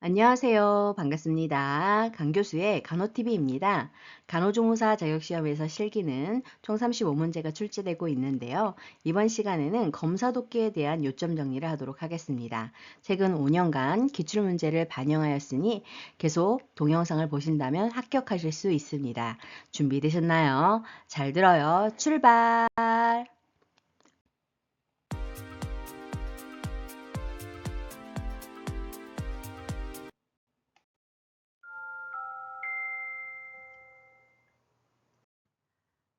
안녕하세요. 반갑습니다. 강 교수의 간호TV입니다. 간호조무사 자격시험에서 실기는 총 35문제가 출제되고 있는데요. 이번 시간에는 검사 돕기에 대한 요점 정리를 하도록 하겠습니다. 최근 5년간 기출문제를 반영하였으니 계속 동영상을 보신다면 합격하실 수 있습니다. 준비되셨나요? 잘 들어요. 출발!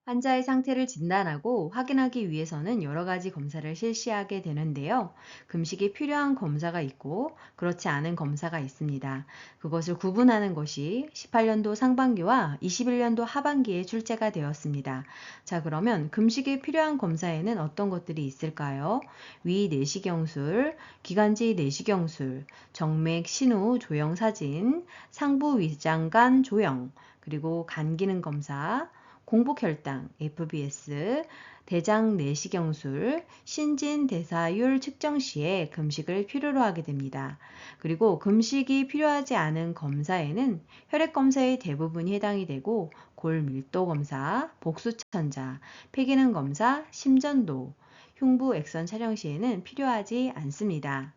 환자의 상태를 진단하고 확인하기 위해서는 여러 가지 검사를 실시하게 되는데요. 금식이 필요한 검사가 있고 그렇지 않은 검사가 있습니다. 그것을 구분하는 것이 18년도 상반기와 21년도 하반기에 출제가 되었습니다. 자, 그러면 금식이 필요한 검사에는 어떤 것들이 있을까요? 위 내시경술, 기관지 내시경술, 정맥 신우 조형 사진, 상부 위장관 조형, 그리고 간 기능 검사, 공복혈당, FBS, 대장 내시경술, 신진대사율 측정 시에 금식을 필요로 하게 됩니다. 그리고 금식이 필요하지 않은 검사에는 혈액검사의 대부분이 해당이 되고 골밀도 검사, 복수천자, 폐기능 검사, 심전도, 흉부 액선 촬영 시에는 필요하지 않습니다.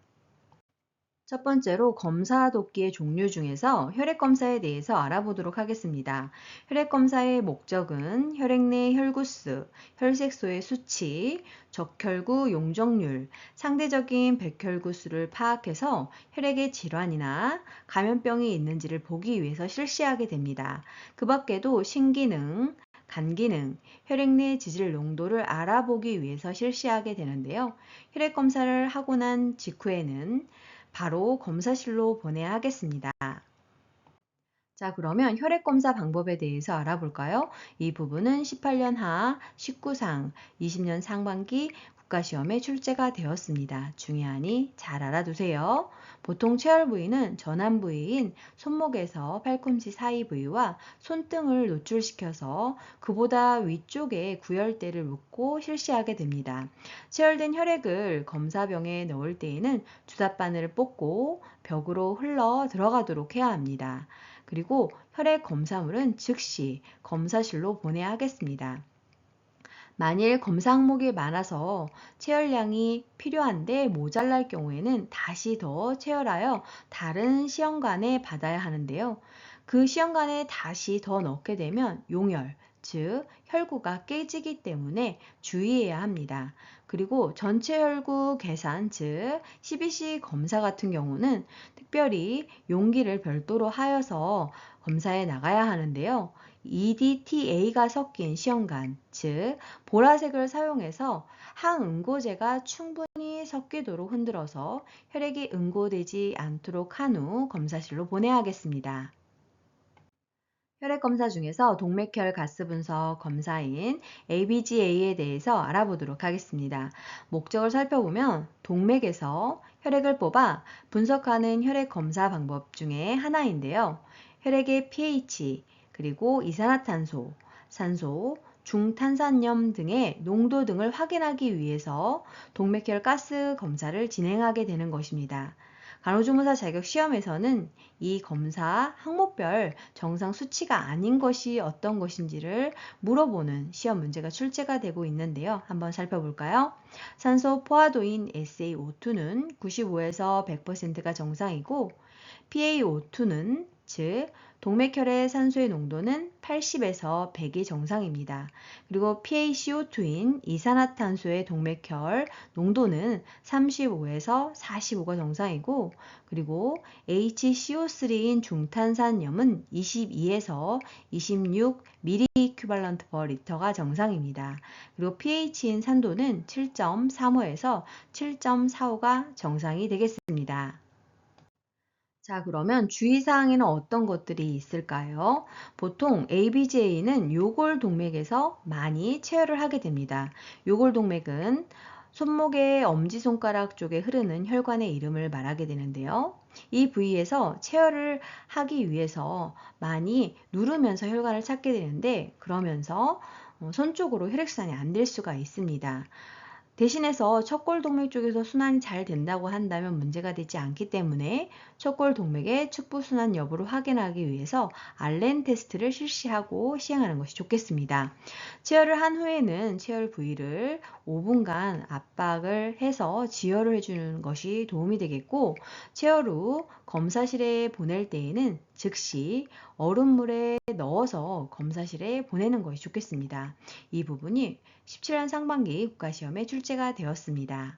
첫 번째로 검사 돕기의 종류 중에서 혈액검사에 대해서 알아보도록 하겠습니다. 혈액검사의 목적은 혈액 내 혈구수, 혈색소의 수치, 적혈구 용적률, 상대적인 백혈구수를 파악해서 혈액의 질환이나 감염병이 있는지를 보기 위해서 실시하게 됩니다. 그 밖에도 신기능, 간기능, 혈액 내 지질 농도를 알아보기 위해서 실시하게 되는데요. 혈액검사를 하고 난 직후에는 바로 검사실로 보내야 하겠습니다. 자, 그러면 혈액검사 방법에 대해서 알아볼까요? 이 부분은 18년 하 19상 20년 상반기 국가시험에 출제가 되었습니다. 중요하니 잘 알아두세요. 보통 체열 부위는 전환 부위인 손목에서 팔꿈치 사이 부위와 손등을 노출시켜서 그보다 위쪽에 구열대를 묶고 실시하게 됩니다. 체열된 혈액을 검사병에 넣을 때에는 주사바늘을 뽑고 벽으로 흘러 들어가도록 해야 합니다. 그리고 혈액 검사물은 즉시 검사실로 보내야 하겠습니다. 만일 검사 항목이 많아서 체열량이 필요한데 모자랄 경우에는 다시 더 체열하여 다른 시험관에 받아야 하는데요. 그 시험관에 다시 더 넣게 되면 용혈, 즉 혈구가 깨지기 때문에 주의해야 합니다. 그리고 전체 혈구 계산, 즉 CBC 검사 같은 경우는 특별히 용기를 별도로 하여서 검사에 나가야 하는데요. EDTA가 섞인 시험관, 즉 보라색을 사용해서 항응고제가 충분히 섞이도록 흔들어서 혈액이 응고되지 않도록 한 후 검사실로 보내야 하겠습니다. 혈액 검사 중에서 동맥혈 가스 분석 검사인 ABGA에 대해서 알아보도록 하겠습니다. 목적을 살펴보면 동맥에서 혈액을 뽑아 분석하는 혈액 검사 방법 중에 하나인데요. 혈액의 pH, 그리고 이산화탄소, 산소, 중탄산염 등의 농도 등을 확인하기 위해서 동맥혈 가스 검사를 진행하게 되는 것입니다. 간호조무사 자격 시험에서는 이 검사 항목별 정상 수치가 아닌 것이 어떤 것인지를 물어보는 시험 문제가 출제가 되고 있는데요. 한번 살펴볼까요? 산소 포화도인 SaO2는 95에서 100%가 정상이고 PaO2는 즉 동맥혈의 산소의 농도는 80에서 100이 정상입니다. 그리고 PaCO2인 이산화탄소의 동맥혈 농도는 35에서 45가 정상이고, 그리고 HCO3인 중탄산염은 22에서 26 mg/L가 정상입니다. 그리고 pH인 산도는 7.35에서 7.45가 정상이 되겠습니다. 자, 그러면 주의사항에는 어떤 것들이 있을까요? 보통 ABJ는 요골동맥에서 많이 체열을 하게 됩니다. 요골동맥은 손목의 엄지손가락 쪽에 흐르는 혈관의 이름을 말하게 되는데요. 이 부위에서 체열을 하기 위해서 많이 누르면서 혈관을 찾게 되는데, 그러면서 손 쪽으로 혈액순환이 안 될 수가 있습니다. 대신해서 척골동맥 쪽에서 순환이 잘 된다고 한다면 문제가 되지 않기 때문에 척골동맥의 축부 순환 여부를 확인하기 위해서 알렌 테스트를 실시하고 시행하는 것이 좋겠습니다. 체열을 한 후에는 체열 부위를 5분간 압박을 해서 지혈을 해주는 것이 도움이 되겠고, 체열 후 검사실에 보낼 때에는 즉시 얼음물에 넣어서 검사실에 보내는 것이 좋겠습니다. 이 부분이 17년 상반기 국가시험에 출제가 되었습니다.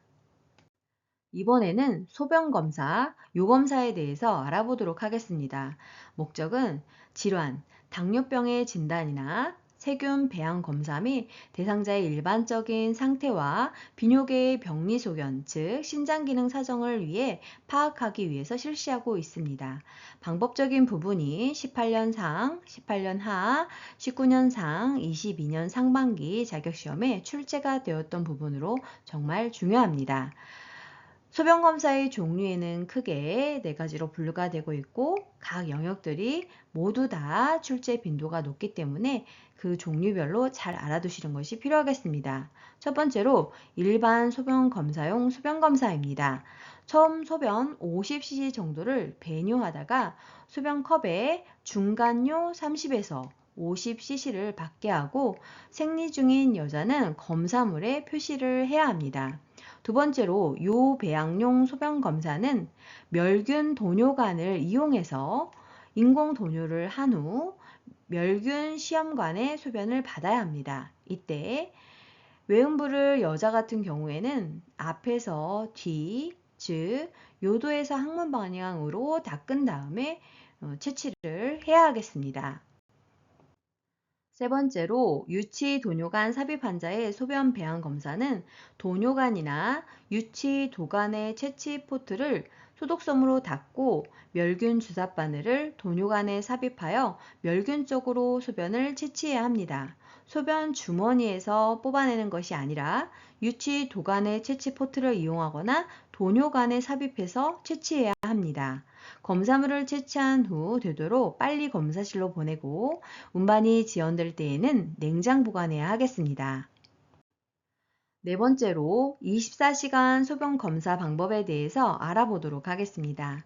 이번에는 소변검사, 요검사에 대해서 알아보도록 하겠습니다. 목적은 질환, 당뇨병의 진단이나 세균 배양 검사 및 대상자의 일반적인 상태와 비뇨기의 병리 소견, 즉 신장 기능 사정을 위해 파악하기 위해서 실시하고 있습니다. 방법적인 부분이 18년 상, 18년 하, 19년 상, 22년 상반기 자격시험에 출제가 되었던 부분으로 정말 중요합니다. 소변검사의 종류에는 크게 4가지로 분류가 되고 있고, 각 영역들이 모두 다 출제 빈도가 높기 때문에 그 종류별로 잘 알아두시는 것이 필요하겠습니다. 첫 번째로 일반 소변검사용 소변검사입니다. 처음 소변 50cc 정도를 배뇨하다가 소변컵에 중간뇨 30에서 50cc를 받게 하고 생리 중인 여자는 검사물에 표시를 해야 합니다. 두 번째로 요배양용 소변검사는 멸균 도뇨관을 이용해서 인공 도뇨를 한 후 멸균 시험관의 소변을 받아야 합니다. 이때 외음부를 여자 같은 경우에는 앞에서 뒤, 즉 요도에서 항문 방향으로 닦은 다음에 채취를 해야 하겠습니다. 세 번째로 유치 도뇨관 삽입 환자의 소변 배양 검사는 도뇨관이나 유치 도관의 채취 포트를 소독솜으로 닦고 멸균 주사 바늘을 도뇨관에 삽입하여 멸균 쪽으로 소변을 채취해야 합니다. 소변 주머니에서 뽑아내는 것이 아니라 유치 도관의 채취 포트를 이용하거나 도뇨관에 삽입해서 채취해야 합니다. 검사물을 채취한 후 되도록 빨리 검사실로 보내고 운반이 지연될 때에는 냉장 보관해야 하겠습니다. 네 번째로 24시간 소변 검사 방법에 대해서 알아보도록 하겠습니다.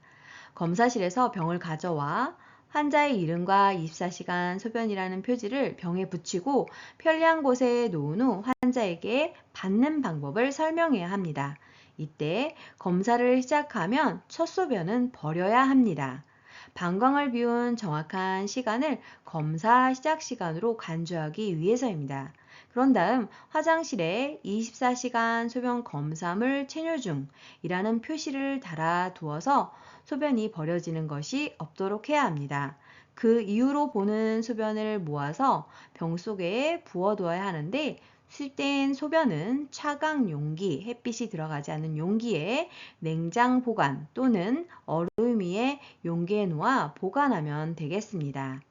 검사실에서 병을 가져와 환자의 이름과 24시간 소변이라는 표지를 병에 붙이고 편리한 곳에 놓은 후 환자에게 받는 방법을 설명해야 합니다. 이때 검사를 시작하면 첫 소변은 버려야 합니다. 방광을 비운 정확한 시간을 검사 시작 시간으로 간주하기 위해서입니다. 그런 다음 화장실에 24시간 소변 검사물 체류 중이라는 표시를 달아 두어서 소변이 버려지는 것이 없도록 해야 합니다. 그 이후로 보는 소변을 모아서 병 속에 부어두어야 하는데, 수입된 소변은 차강 용기, 햇빛이 들어가지 않는 용기에 냉장 보관 또는 얼음 위에 용기에 놓아 보관하면 되겠습니다.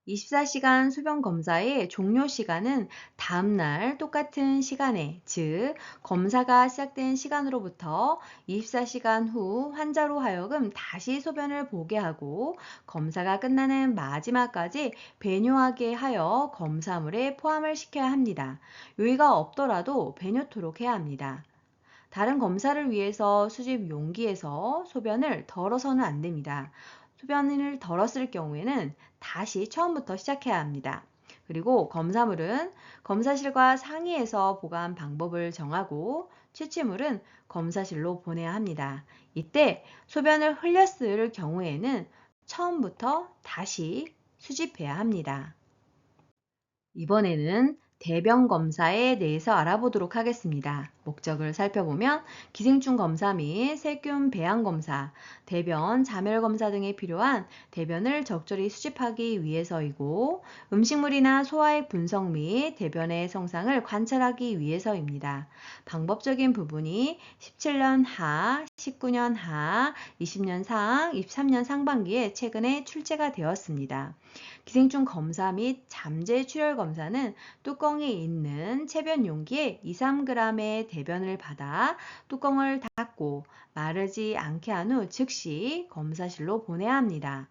24시간 소변 검사의 종료 시간은 다음날 똑같은 시간에, 즉 검사가 시작된 시간으로부터 24시간 후 환자로 하여금 다시 소변을 보게 하고 검사가 끝나는 마지막까지 배뇨하게 하여 검사물에 포함을 시켜야 합니다. 요의가 없더라도 배뇨토록 해야 합니다. 다른 검사를 위해서 수집 용기에서 소변을 덜어서는 안 됩니다. 소변을 덜었을 경우에는 다시 처음부터 시작해야 합니다. 그리고 검사물은 검사실과 상의해서 보관 방법을 정하고 채취물은 검사실로 보내야 합니다. 이때 소변을 흘렸을 경우에는 처음부터 다시 수집해야 합니다. 이번에는 대변 검사에 대해서 알아보도록 하겠습니다. 목적을 살펴보면 기생충 검사 및 세균 배양 검사, 대변 자멸 검사 등에 필요한 대변을 적절히 수집하기 위해서이고, 음식물이나 소화액 분석 및 대변의 성상을 관찰하기 위해서입니다. 방법적인 부분이 17년 하, 19년 하, 20년 상, 23년 상반기에 최근에 출제가 되었습니다. 기생충 검사 및 잠재 출혈 검사는 뚜껑이 있는 체변 용기에 2~3g의 대변을 받아 뚜껑을 닫고 마르지 않게 한 후 즉시 검사실로 보내야 합니다.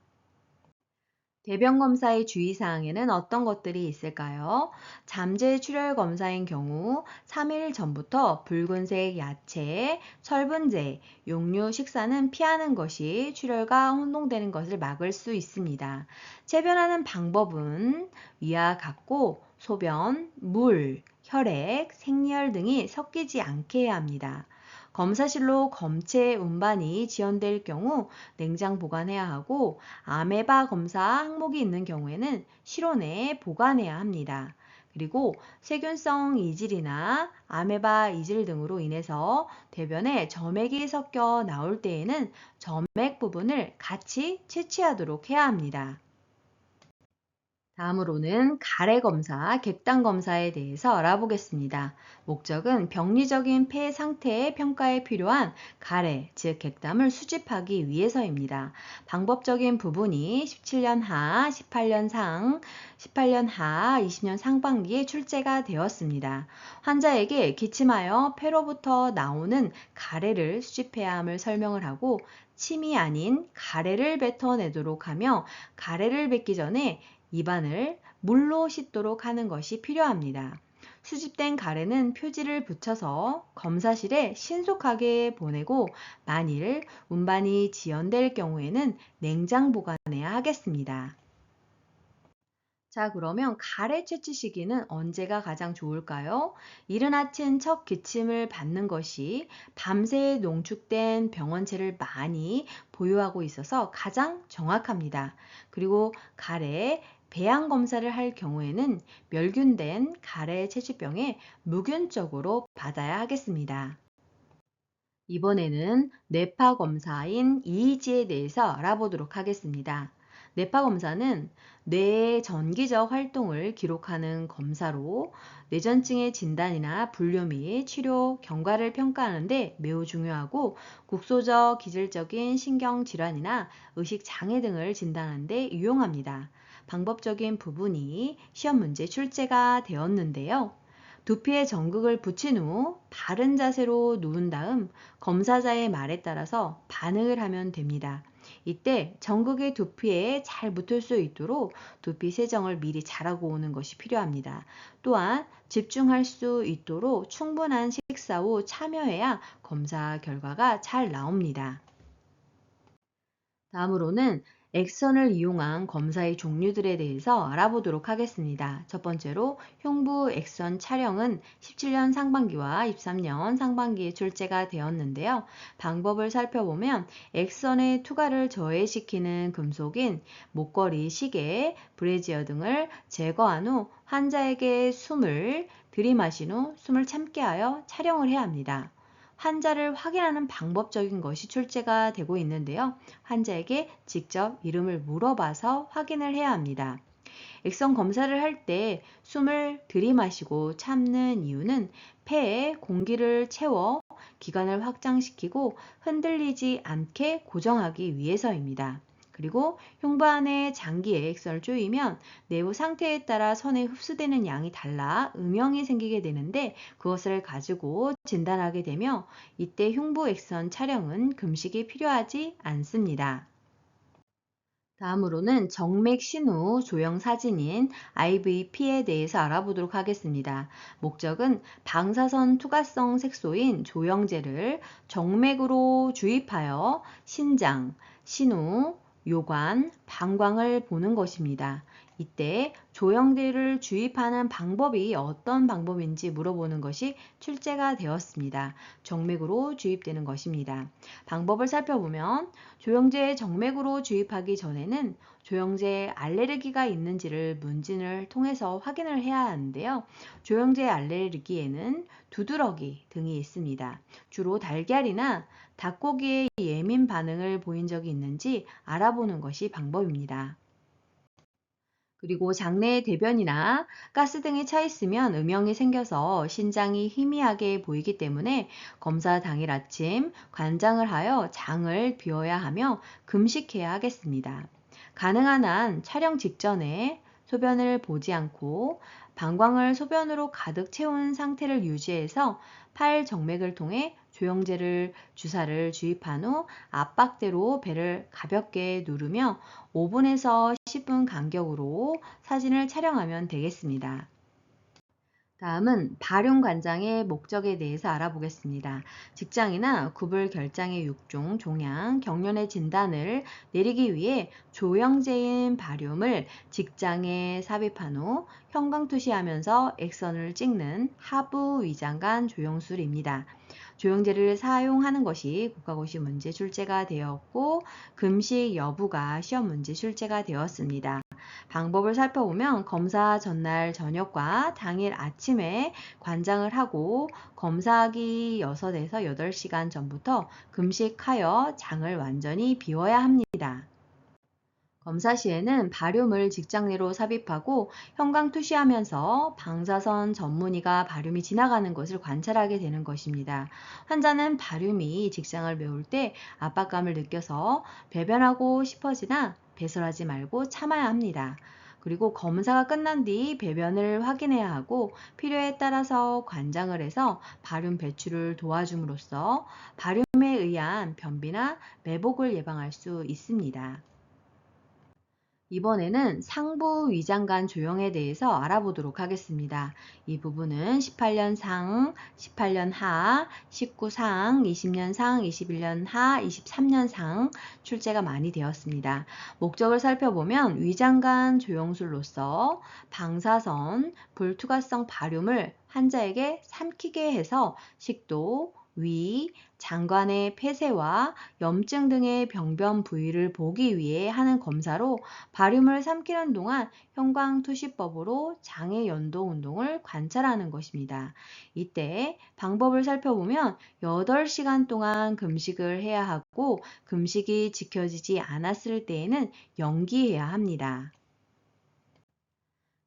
대변 검사의 주의사항에는 어떤 것들이 있을까요? 잠재 출혈 검사인 경우 3일 전부터 붉은색 야채, 철분제, 용류 식사는 피하는 것이 출혈과 혼동되는 것을 막을 수 있습니다. 체변하는 방법은 위와 같고 소변, 물, 혈액, 생리혈 등이 섞이지 않게 해야 합니다. 검사실로 검체 운반이 지연될 경우 냉장 보관해야 하고 아메바 검사 항목이 있는 경우에는 실온에 보관해야 합니다. 그리고 세균성 이질이나 아메바 이질 등으로 인해서 대변에 점액이 섞여 나올 때에는 점액 부분을 같이 채취하도록 해야 합니다. 다음으로는 가래 검사, 객단 검사에 대해서 알아보겠습니다. 목적은 병리적인 폐 상태의 평가에 필요한 가래, 즉 객담을 수집하기 위해서입니다. 방법적인 부분이 17년 하, 18년 상, 18년 하, 20년 상반기에 출제가 되었습니다. 환자에게 기침하여 폐로부터 나오는 가래를 수집해야 함을 설명을 하고 침이 아닌 가래를 뱉어내도록 하며 가래를 뱉기 전에 입안을 물로 씻도록 하는 것이 필요합니다. 수집된 가래는 표지를 붙여서 검사실에 신속하게 보내고 만일 운반이 지연될 경우에는 냉장 보관해야 하겠습니다. 자, 그러면 가래 채취 시기는 언제가 가장 좋을까요? 이른 아침 첫 기침을 받는 것이 밤새 농축된 병원체를 많이 보유하고 있어서 가장 정확합니다. 그리고 가래 배양 검사를 할 경우에는 멸균된 가래 채취병에 무균적으로 받아야 하겠습니다. 이번에는 뇌파 검사인 EEG에 대해서 알아보도록 하겠습니다. 뇌파 검사는 뇌의 전기적 활동을 기록하는 검사로 뇌전증의 진단이나 분류 및 치료 경과를 평가하는 데 매우 중요하고 국소적 기질적인 신경질환이나 의식장애 등을 진단하는 데 유용합니다. 방법적인 부분이 시험 문제 출제가 되었는데요. 두피에 전극을 붙인 후 바른 자세로 누운 다음 검사자의 말에 따라서 반응을 하면 됩니다. 이때 전극이 두피에 잘 붙을 수 있도록 두피 세정을 미리 잘하고 오는 것이 필요합니다. 또한 집중할 수 있도록 충분한 식사 후 참여해야 검사 결과가 잘 나옵니다. 다음으로는 액선을 이용한 검사의 종류들에 대해서 알아보도록 하겠습니다. 첫 번째로 흉부 액선 촬영은 17년 상반기와 23년 상반기에 출제가 되었는데요. 방법을 살펴보면 액선의 투과를 저해시키는 금속인 목걸이, 시계, 브래지어 등을 제거한 후 환자에게 숨을 들이마신 후 숨을 참게 하여 촬영을 해야 합니다. 환자를 확인하는 방법적인 것이 출제가 되고 있는데요. 환자에게 직접 이름을 물어봐서 확인을 해야 합니다. 액선 검사를 할 때 숨을 들이마시고 참는 이유는 폐에 공기를 채워 기관을 확장시키고 흔들리지 않게 고정하기 위해서입니다. 그리고 흉부 안에 장기에 액선을 조이면 내부 상태에 따라 선에 흡수되는 양이 달라 음영이 생기게 되는데 그것을 가지고 진단하게 되며 이때 흉부 액선 촬영은 금식이 필요하지 않습니다. 다음으로는 정맥 신후 조형 사진인 IVP에 대해서 알아보도록 하겠습니다. 목적은 방사선 투과성 색소인 조형제를 정맥으로 주입하여 신장, 신후, 요관, 방광을 보는 것입니다. 이때 조형제를 주입하는 방법이 어떤 방법인지 물어보는 것이 출제가 되었습니다. 정맥으로 주입되는 것입니다. 방법을 살펴보면 조영제 정맥으로 주입하기 전에는 조영제에 알레르기가 있는지를 문진을 통해서 확인을 해야 하는데요. 조영제 알레르기에는 두드러기 등이 있습니다. 주로 달걀이나 닭고기에 예민 반응을 보인 적이 있는지 알아보는 것이 방법입니다. 그리고 장내에 대변이나 가스 등이 차 있으면 음영이 생겨서 신장이 희미하게 보이기 때문에 검사 당일 아침 관장을 하여 장을 비워야 하며 금식해야 하겠습니다. 가능한 한 촬영 직전에 소변을 보지 않고 방광을 소변으로 가득 채운 상태를 유지해서 팔 정맥을 통해 조영제를 주사를 주입한 후 압박대로 배를 가볍게 누르며 5분에서 10분 간격으로 사진을 촬영하면 되겠습니다. 다음은 발용관장의 목적에 대해서 알아보겠습니다. 직장이나 구불 결장의 육종, 종양, 경련의 진단을 내리기 위해 조영제인 바륨을 직장에 삽입한 후 형광투시하면서 액선을 찍는 하부 위장관 조영술입니다. 조영제를 사용하는 것이 국가고시 문제 출제가 되었고 금식 여부가 시험 문제 출제가 되었습니다. 방법을 살펴보면 검사 전날 저녁과 당일 아침에 관장을 하고 검사하기 6에서 8시간 전부터 금식하여 장을 완전히 비워야 합니다. 검사 시에는 바륨을 직장 내로 삽입하고 형광 투시하면서 방사선 전문의가 바륨이 지나가는 것을 관찰하게 되는 것입니다. 환자는 바륨이 직장을 메울 때 압박감을 느껴서 배변하고 싶어지나 배설하지 말고 참아야 합니다. 그리고 검사가 끝난 뒤 배변을 확인해야 하고 필요에 따라서 관장을 해서 바륨 배출을 도와줌으로써 바륨에 의한 변비나 매복을 예방할 수 있습니다. 이번에는 상부 위장관 조영에 대해서 알아보도록 하겠습니다. 이 부분은 18년 상, 18년 하, 19 상, 20년 상, 21년 하, 23년 상 출제가 많이 되었습니다. 목적을 살펴보면 위장관 조영술로서 방사선, 불투과성 바륨을 환자에게 삼키게 해서 식도, 위, 장관의 폐쇄와 염증 등의 병변 부위를 보기 위해 하는 검사로 바륨을 삼키는 동안 형광투시법으로 장의 연동 운동을 관찰하는 것입니다. 이때 방법을 살펴보면 8시간 동안 금식을 해야 하고 금식이 지켜지지 않았을 때에는 연기해야 합니다.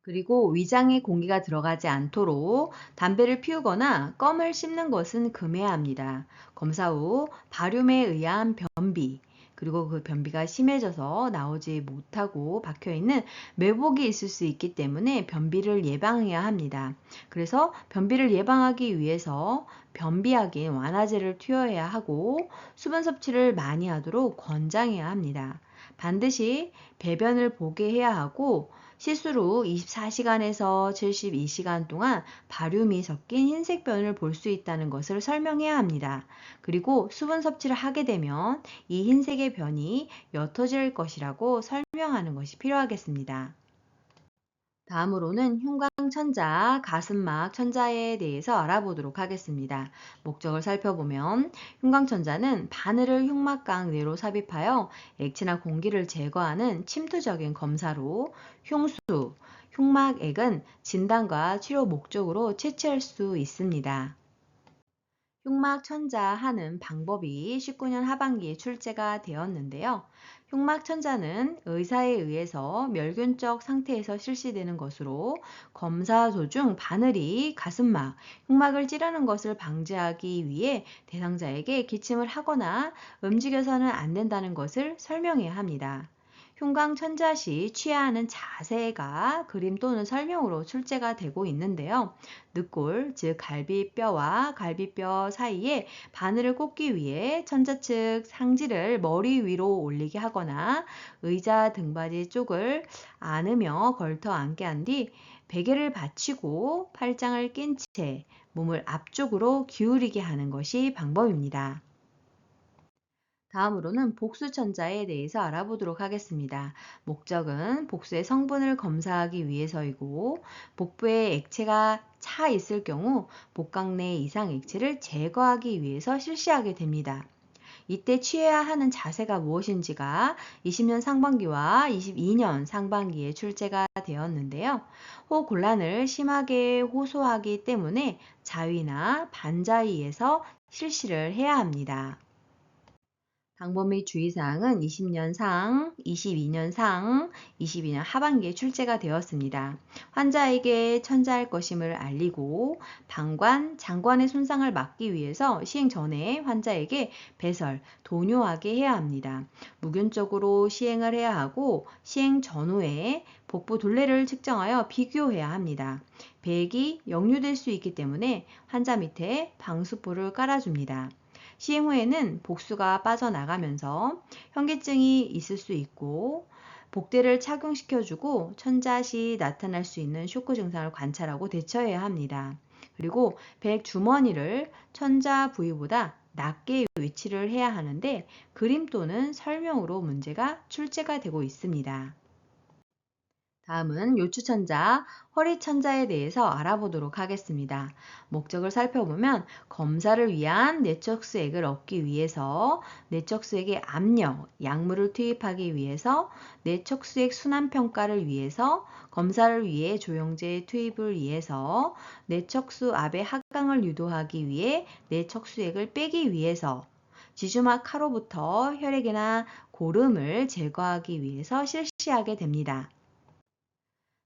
그리고 위장에 공기가 들어가지 않도록 담배를 피우거나 껌을 씹는 것은 금해야 합니다. 검사 후 바륨에 의한 변비, 그리고 그 변비가 심해져서 나오지 못하고 박혀있는 매복이 있을 수 있기 때문에 변비를 예방해야 합니다. 그래서 변비를 예방하기 위해서 변비약인 완화제를 투여해야 하고 수분 섭취를 많이 하도록 권장해야 합니다. 반드시 배변을 보게 해야 하고 시술 후 24시간에서 72시간 동안 바륨이 섞인 흰색변을 볼 수 있다는 것을 설명해야 합니다. 그리고 수분 섭취를 하게 되면 이 흰색의 변이 옅어질 것이라고 설명하는 것이 필요하겠습니다. 다음으로는 흉광천자, 가슴막 천자에 대해서 알아보도록 하겠습니다. 목적을 살펴보면 흉광천자는 바늘을 흉막각 내로 삽입하여 액체나 공기를 제거하는 침투적인 검사로 흉수, 흉막액은 진단과 치료 목적으로 채취할 수 있습니다. 흉막천자 하는 방법이 19년 하반기에 출제가 되었는데요. 흉막천자는 의사에 의해서 멸균적 상태에서 실시되는 것으로 검사 도중 바늘이 가슴막, 흉막을 찌르는 것을 방지하기 위해 대상자에게 기침을 하거나 움직여서는 안 된다는 것을 설명해야 합니다. 흉광천자 시 취해야 하는 자세가 그림 또는 설명으로 출제가 되고 있는데요. 늑골, 즉 갈비뼈와 갈비뼈 사이에 바늘을 꽂기 위해 천자 측 상지를 머리 위로 올리게 하거나 의자 등받이 쪽을 안으며 걸터 앉게 한 뒤 베개를 받치고 팔짱을 낀 채 몸을 앞쪽으로 기울이게 하는 것이 방법입니다. 다음으로는 복수천자에 대해서 알아보도록 하겠습니다. 목적은 복수의 성분을 검사하기 위해서이고 복부에 액체가 차 있을 경우 복강 내 이상 액체를 제거하기 위해서 실시하게 됩니다. 이때 취해야 하는 자세가 무엇인지가 20년 상반기와 22년 상반기에 출제가 되었는데요. 호곤란을 심하게 호소하기 때문에 자위나 반자위에서 실시를 해야 합니다. 방법 및 주의사항은 20년 상, 22년 상, 22년 하반기에 출제가 되었습니다. 환자에게 천자할 것임을 알리고 방관, 장관의 손상을 막기 위해서 시행 전에 환자에게 배설, 도뇨하게 해야 합니다. 무균적으로 시행을 해야 하고 시행 전후에 복부 둘레를 측정하여 비교해야 합니다. 배액이 역류될 수 있기 때문에 환자 밑에 방수포를 깔아줍니다. 시행 후에는 복수가 빠져나가면서 현기증이 있을 수 있고 복대를 착용시켜주고 천자 시 나타날 수 있는 쇼크 증상을 관찰하고 대처해야 합니다. 그리고 배액 주머니를 천자 부위보다 낮게 위치를 해야 하는데 그림 또는 설명으로 문제가 출제가 되고 있습니다. 다음은 요추천자, 허리천자에 대해서 알아보도록 하겠습니다. 목적을 살펴보면 검사를 위한 뇌척수액을 얻기 위해서 뇌척수액의 압력, 약물을 투입하기 위해서 뇌척수액 순환평가를 위해서 검사를 위해 조영제 투입을 위해서 뇌척수압의 하강을 유도하기 위해 뇌척수액을 빼기 위해서 지주막 하로부터 혈액이나 고름을 제거하기 위해서 실시하게 됩니다.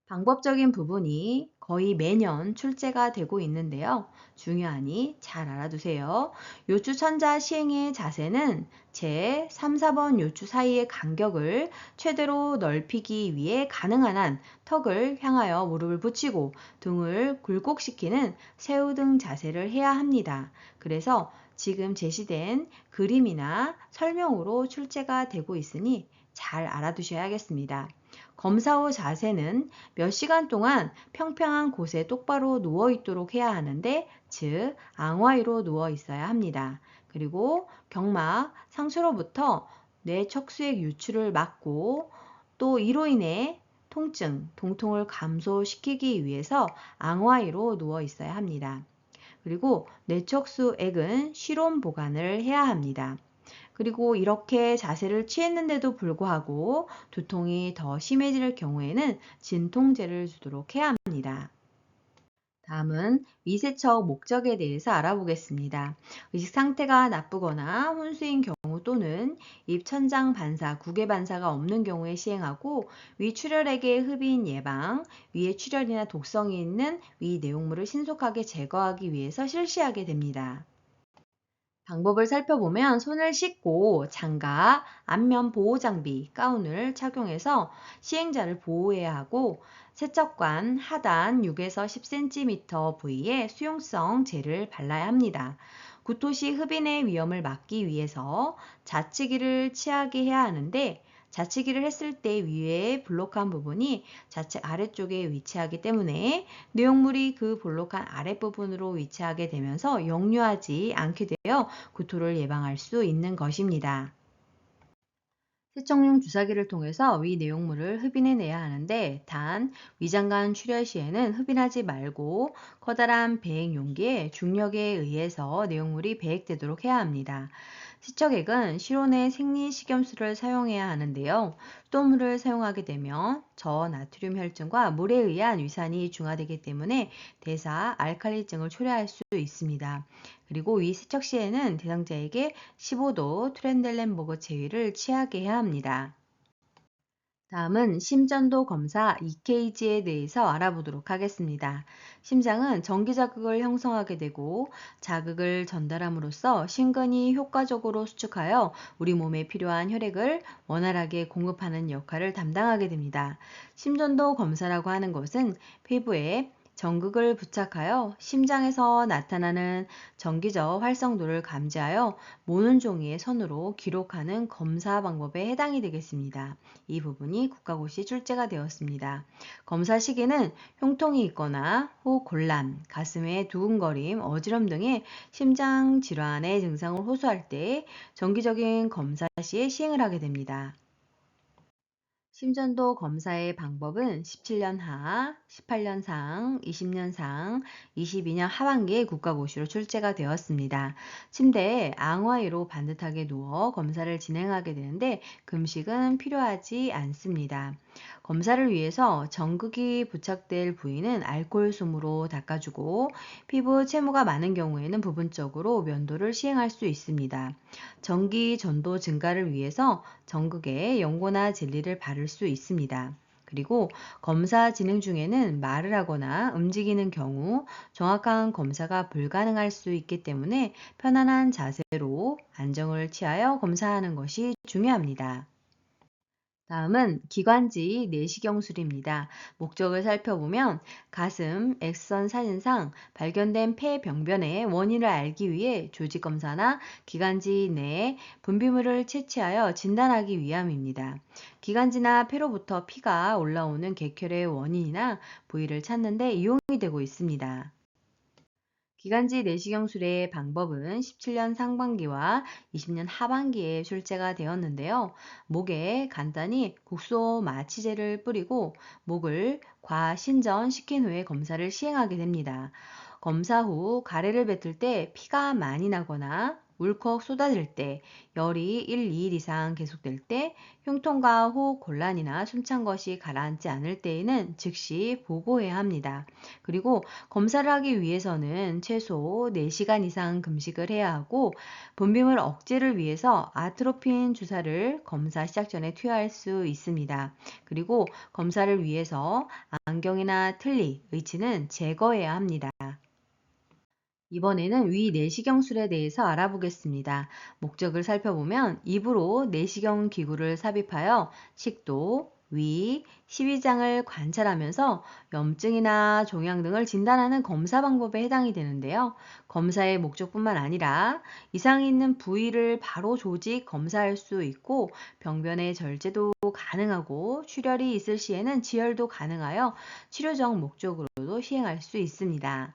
방법적인 부분이 거의 매년 출제가 되고 있는데요. 중요하니 잘 알아두세요. 요추천자 시행의 자세는 제 3, 4번 요추 사이의 간격을 최대로 넓히기 위해 가능한 한 턱을 향하여 무릎을 붙이고 등을 굴곡시키는 새우등 자세를 해야 합니다. 그래서 지금 제시된 그림이나 설명으로 출제가 되고 있으니 잘 알아두셔야겠습니다. 검사 후 자세는 몇 시간 동안 평평한 곳에 똑바로 누워 있도록 해야 하는데, 즉 앙화위로 누워 있어야 합니다. 그리고 경막 상수로부터 뇌척수액 유출을 막고 또 이로 인해 통증, 동통을 감소시키기 위해서 앙화위로 누워 있어야 합니다. 그리고 뇌척수액은 실온 보관을 해야 합니다. 그리고 이렇게 자세를 취했는데도 불구하고 두통이 더 심해질 경우에는 진통제를 주도록 해야 합니다. 다음은 위세척 목적에 대해서 알아보겠습니다. 의식 상태가 나쁘거나 혼수인 경우 또는 입천장 반사, 구개 반사가 없는 경우에 시행하고 위출혈액의 흡인 예방, 위에 출혈이나 독성이 있는 위 내용물을 신속하게 제거하기 위해서 실시하게 됩니다. 방법을 살펴보면 손을 씻고 장갑, 안면 보호 장비, 가운을 착용해서 시행자를 보호해야 하고 세척관 하단 6에서 10cm 부위에 수용성 젤을 발라야 합니다. 구토 시 흡인의 위험을 막기 위해서 자치기를 취하게 해야 하는데 자치기를 했을 때 위에 볼록한 부분이 좌측 아래쪽에 위치하기 때문에 내용물이 그 볼록한 아랫부분으로 위치하게 되면서 역류하지 않게 되어 구토를 예방할 수 있는 것입니다. 세척용 주사기를 통해서 위 내용물을 흡인해내야 하는데 단 위장관 출혈 시에는 흡인하지 말고 커다란 배액 용기에 중력에 의해서 내용물이 배액되도록 해야 합니다. 세척액은 실온의 생리식염수를 사용해야 하는데요. 수돗물을 사용하게 되면 저나트륨 혈증과 물에 의한 위산이 중화되기 때문에 대사 알칼리증을 초래할 수 있습니다. 그리고 이 세척 시에는 대상자에게 15도 트렌델렌버그 체위를 취하게 해야 합니다. 다음은 심전도 검사 EKG에 대해서 알아보도록 하겠습니다. 심장은 전기 자극을 형성하게 되고 자극을 전달함으로써 심근이 효과적으로 수축하여 우리 몸에 필요한 혈액을 원활하게 공급하는 역할을 담당하게 됩니다. 심전도 검사라고 하는 것은 피부에 전극을 부착하여 심장에서 나타나는 전기적 활성도를 감지하여 모는 종이의 선으로 기록하는 검사 방법에 해당이 되겠습니다. 이 부분이 국가고시 출제가 되었습니다. 검사 시기는 흉통이 있거나 호곤란, 가슴의 두근거림, 어지럼 등의 심장 질환의 증상을 호소할 때 정기적인 검사 시에 시행을 하게 됩니다. 심전도 검사의 방법은 17년 하, 18년 상, 20년 상, 22년 하반기에 국가고시로 출제가 되었습니다. 침대에 앙화의로 반듯하게 누워 검사를 진행하게 되는데 금식은 필요하지 않습니다. 검사를 위해서 전극이 부착될 부위는 알코올솜으로 닦아주고 피부 채무가 많은 경우에는 부분적으로 면도를 시행할 수 있습니다. 전기 전도 증가를 위해서 전극에 연고나 젤리를 바를 수 있습니다. 그리고 검사 진행 중에는 말을 하거나 움직이는 경우 정확한 검사가 불가능할 수 있기 때문에 편안한 자세로 안정을 취하여 검사하는 것이 중요합니다. 다음은 기관지 내시경술입니다. 목적을 살펴보면 가슴 X선 사진상 발견된 폐병변의 원인을 알기 위해 조직검사나 기관지 내에 분비물을 채취하여 진단하기 위함입니다. 기관지나 폐로부터 피가 올라오는 객혈의 원인이나 부위를 찾는 데 이용이 되고 있습니다. 기관지 내시경술의 방법은 17년 상반기와 20년 하반기에 출제가 되었는데요. 목에 간단히 국소 마취제를 뿌리고 목을 과신전시킨 후에 검사를 시행하게 됩니다. 검사 후 가래를 뱉을 때 피가 많이 나거나 울컥 쏟아질 때, 열이 1, 2일 이상 계속될 때, 흉통과 호흡 곤란이나 숨찬 것이 가라앉지 않을 때에는 즉시 보고해야 합니다. 그리고 검사를 하기 위해서는 최소 4시간 이상 금식을 해야 하고 분비물 억제를 위해서 아트로핀 주사를 검사 시작 전에 투여할 수 있습니다. 그리고 검사를 위해서 안경이나 틀니, 의치는 제거해야 합니다. 이번에는 위 내시경술에 대해서 알아보겠습니다. 목적을 살펴보면 입으로 내시경 기구를 삽입하여 식도, 위, 십이장을 관찰하면서 염증이나 종양 등을 진단하는 검사 방법에 해당이 되는데요. 검사의 목적뿐만 아니라 이상이 있는 부위를 바로 조직 검사할 수 있고 병변의 절제도 가능하고 출혈이 있을 시에는 지혈도 가능하여 치료적 목적으로도 시행할 수 있습니다.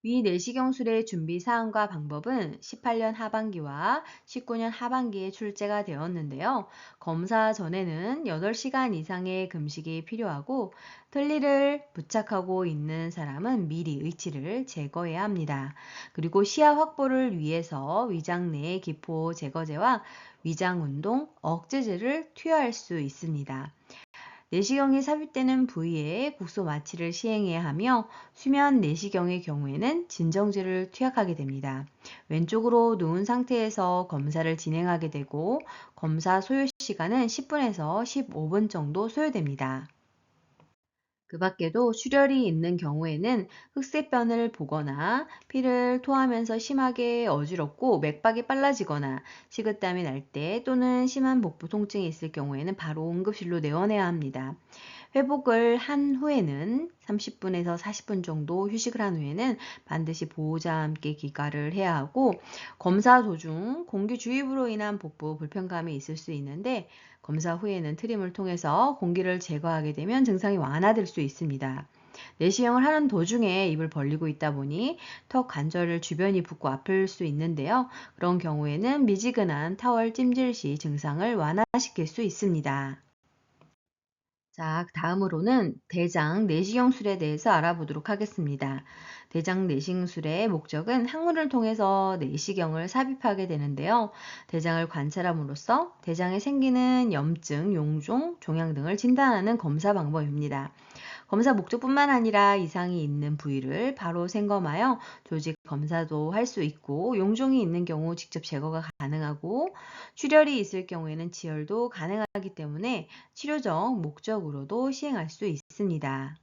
위 내시경술의 준비 사항과 방법은 18년 하반기와 19년 하반기에 출제가 되었는데요. 검사 전에는 8시간 이상의 금식이 필요하고 틀니를 부착하고 있는 사람은 미리 의치를 제거해야 합니다. 그리고 시야 확보를 위해서 위장 내의 기포 제거제와 위장 운동 억제제를 투여할 수 있습니다. 내시경이 삽입되는 부위에 국소 마취를 시행해야 하며 수면 내시경의 경우에는 진정제를 투약하게 됩니다. 왼쪽으로 누운 상태에서 검사를 진행하게 되고 검사 소요 시간은 10분에서 15분 정도 소요됩니다. 그 밖에도 출혈이 있는 경우에는 흑색변을 보거나 피를 토하면서 심하게 어지럽고 맥박이 빨라지거나 식은땀이 날 때 또는 심한 복부 통증이 있을 경우에는 바로 응급실로 내원해야 합니다. 회복을 한 후에는 30분에서 40분 정도 휴식을 한 후에는 반드시 보호자와 함께 기가를 해야 하고 검사 도중 공기 주입으로 인한 복부 불편감이 있을 수 있는데 검사 후에는 트림을 통해서 공기를 제거하게 되면 증상이 완화될 수 있습니다. 내시경을 하는 도중에 입을 벌리고 있다 보니 턱 관절 주변이 붓고 아플 수 있는데요. 그런 경우에는 미지근한 타월 찜질 시 증상을 완화시킬 수 있습니다. 자, 다음으로는 대장 내시경술에 대해서 알아보도록 하겠습니다. 대장 내시경술의 목적은 항문을 통해서 내시경을 삽입하게 되는데요. 대장을 관찰함으로써 대장에 생기는 염증, 용종, 종양 등을 진단하는 검사 방법입니다. 검사 목적뿐만 아니라 이상이 있는 부위를 바로 생검하여 조직 검사도 할 수 있고 용종이 있는 경우 직접 제거가 가능하고 출혈이 있을 경우에는 지혈도 가능하기 때문에 치료적 목적으로도 시행할 수 있습니다.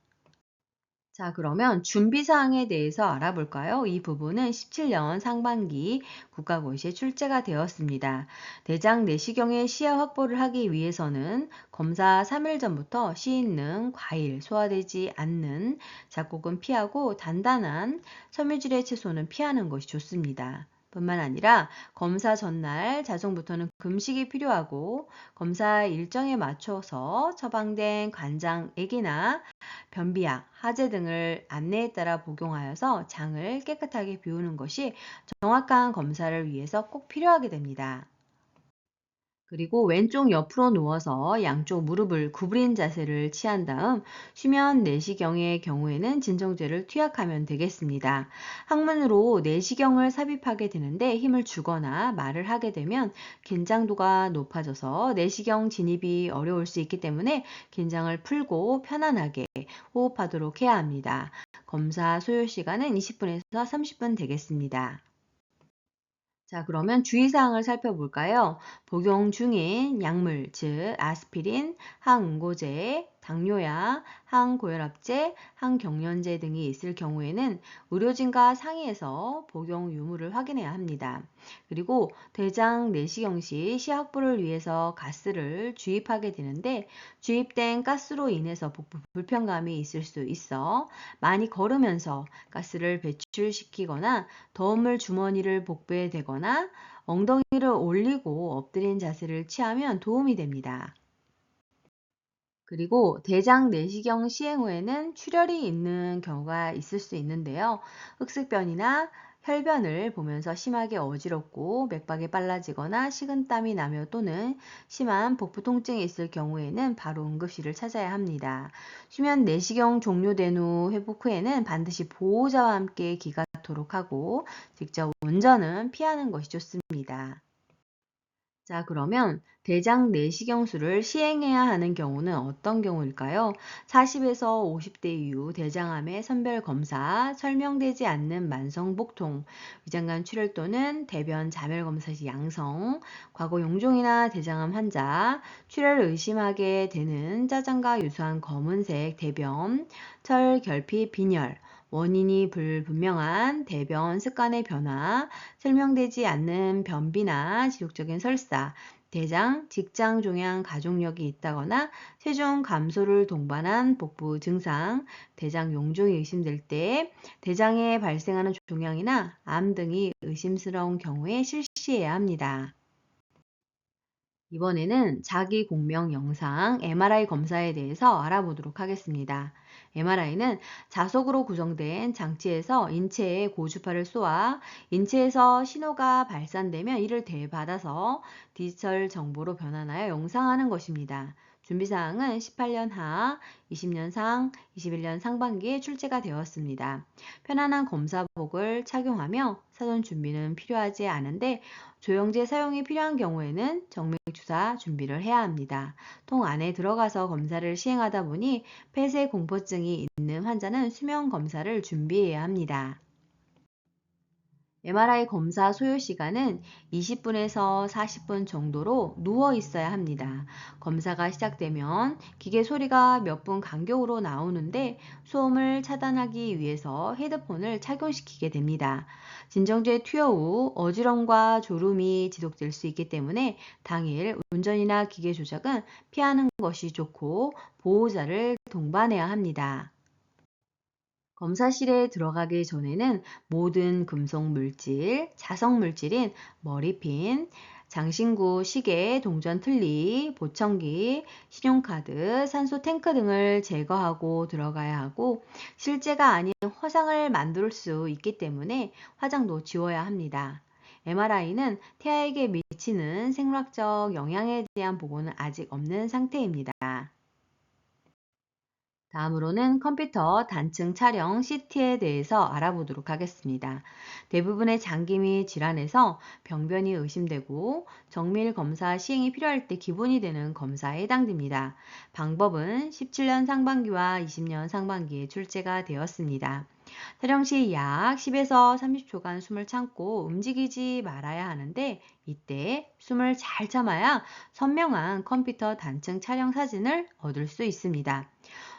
자, 그러면 준비사항에 대해서 알아볼까요? 이 부분은 17년 상반기 국가고시에 출제가 되었습니다. 대장 내시경의 시야 확보를 하기 위해서는 검사 3일 전부터 씨 있는 과일, 소화되지 않는 잡곡은 피하고 단단한 섬유질의 채소는 피하는 것이 좋습니다. 뿐만 아니라 검사 전날 자정부터는 금식이 필요하고 검사 일정에 맞춰서 처방된 관장액이나 변비약, 하제 등을 안내에 따라 복용하여서 장을 깨끗하게 비우는 것이 정확한 검사를 위해서 꼭 필요하게 됩니다. 그리고 왼쪽 옆으로 누워서 양쪽 무릎을 구부린 자세를 취한 다음 수면 내시경의 경우에는 진정제를 투약하면 되겠습니다. 항문으로 내시경을 삽입하게 되는데 힘을 주거나 말을 하게 되면 긴장도가 높아져서 내시경 진입이 어려울 수 있기 때문에 긴장을 풀고 편안하게 호흡하도록 해야 합니다. 검사 소요 시간은 20분에서 30분 되겠습니다. 자, 그러면 주의사항을 살펴볼까요? 복용 중인 약물, 즉 아스피린, 항응고제, 당뇨약, 항고혈압제, 항경련제 등이 있을 경우에는 의료진과 상의해서 복용 유무를 확인해야 합니다. 그리고 대장 내시경 시 시약부를 위해서 가스를 주입하게 되는데 주입된 가스로 인해서 복부 불편감이 있을 수 있어 많이 걸으면서 가스를 배출시키거나 더운 주머니를 복부에 대거나 엉덩이를 올리고 엎드린 자세를 취하면 도움이 됩니다. 그리고 대장 내시경 시행 후에는 출혈이 있는 경우가 있을 수 있는데요. 흑색변이나 혈변을 보면서 심하게 어지럽고 맥박이 빨라지거나 식은땀이 나며 또는 심한 복부 통증이 있을 경우에는 바로 응급실을 찾아야 합니다. 수면 내시경 종료된 후 회복 후에는 반드시 보호자와 함께 기가도록 하고 직접 운전은 피하는 것이 좋습니다. 자, 그러면 대장 내시경술을 시행해야 하는 경우는 어떤 경우일까요? 40에서 50대 이후 대장암의 선별 검사, 설명되지 않는 만성 복통, 위장관 출혈 또는 대변 자멸 검사 시 양성, 과거 용종이나 대장암 환자, 출혈을 의심하게 되는 짜장과 유사한 검은색 대변, 철, 결핍, 빈혈, 원인이 불분명한 대변 습관의 변화, 설명되지 않는 변비나 지속적인 설사, 대장, 직장 종양 가족력이 있다거나 체중 감소를 동반한 복부 증상, 대장 용종이 의심될 때 대장에 발생하는 종양이나 암 등이 의심스러운 경우에 실시해야 합니다. 이번에는 자기 공명 영상 MRI 검사에 대해서 알아보도록 하겠습니다. MRI는 자석으로 구성된 장치에서 인체에 고주파를 쏘아 인체에서 신호가 발산되면 이를 대받아서 디지털 정보로 변환하여 영상하는 것입니다. 준비사항은 18년 하, 20년 상, 21년 상반기에 출제가 되었습니다. 편안한 검사복을 착용하며 사전 준비는 필요하지 않은데 조영제 사용이 필요한 경우에는 정맥주사 준비를 해야 합니다. 통 안에 들어가서 검사를 시행하다 보니 폐쇄 공포증이 있는 환자는 수면 검사를 준비해야 합니다. MRI 검사 소요 시간은 20분에서 40분 정도로 누워 있어야 합니다. 검사가 시작되면 기계 소리가 몇 분 간격으로 나오는데 소음을 차단하기 위해서 헤드폰을 착용시키게 됩니다. 진정제 투여 후 어지럼과 졸음이 지속될 수 있기 때문에 당일 운전이나 기계 조작은 피하는 것이 좋고 보호자를 동반해야 합니다. 검사실에 들어가기 전에는 모든 금속 물질, 자석 물질인 머리핀, 장신구, 시계, 동전 틀니, 보청기, 신용카드, 산소 탱크 등을 제거하고 들어가야 하고 실제가 아닌 화상을 만들 수 있기 때문에 화장도 지워야 합니다. MRI는 태아에게 미치는 생물학적 영향에 대한 보고는 아직 없는 상태입니다. 다음으로는 컴퓨터 단층 촬영 CT에 대해서 알아보도록 하겠습니다. 대부분의 장기 및 질환에서 병변이 의심되고 정밀 검사 시행이 필요할 때 기본이 되는 검사에 해당됩니다. 방법은 17년 상반기와 20년 상반기에 출제가 되었습니다. 촬영 시 약 10에서 30초간 숨을 참고 움직이지 말아야 하는데 이때 숨을 잘 참아야 선명한 컴퓨터 단층 촬영 사진을 얻을 수 있습니다.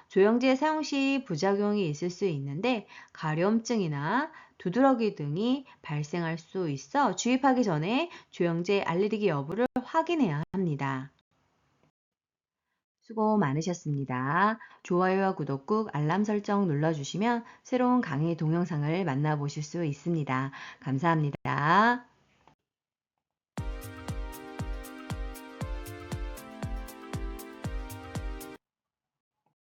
조영제 사용 시 부작용이 있을 수 있는데 가려움증이나 두드러기 등이 발생할 수 있어 주입하기 전에 조영제 알레르기 여부를 확인해야 합니다. 수고 많으셨습니다. 좋아요와 구독 꾹 알람 설정 눌러주시면 새로운 강의 동영상을 만나보실 수 있습니다. 감사합니다.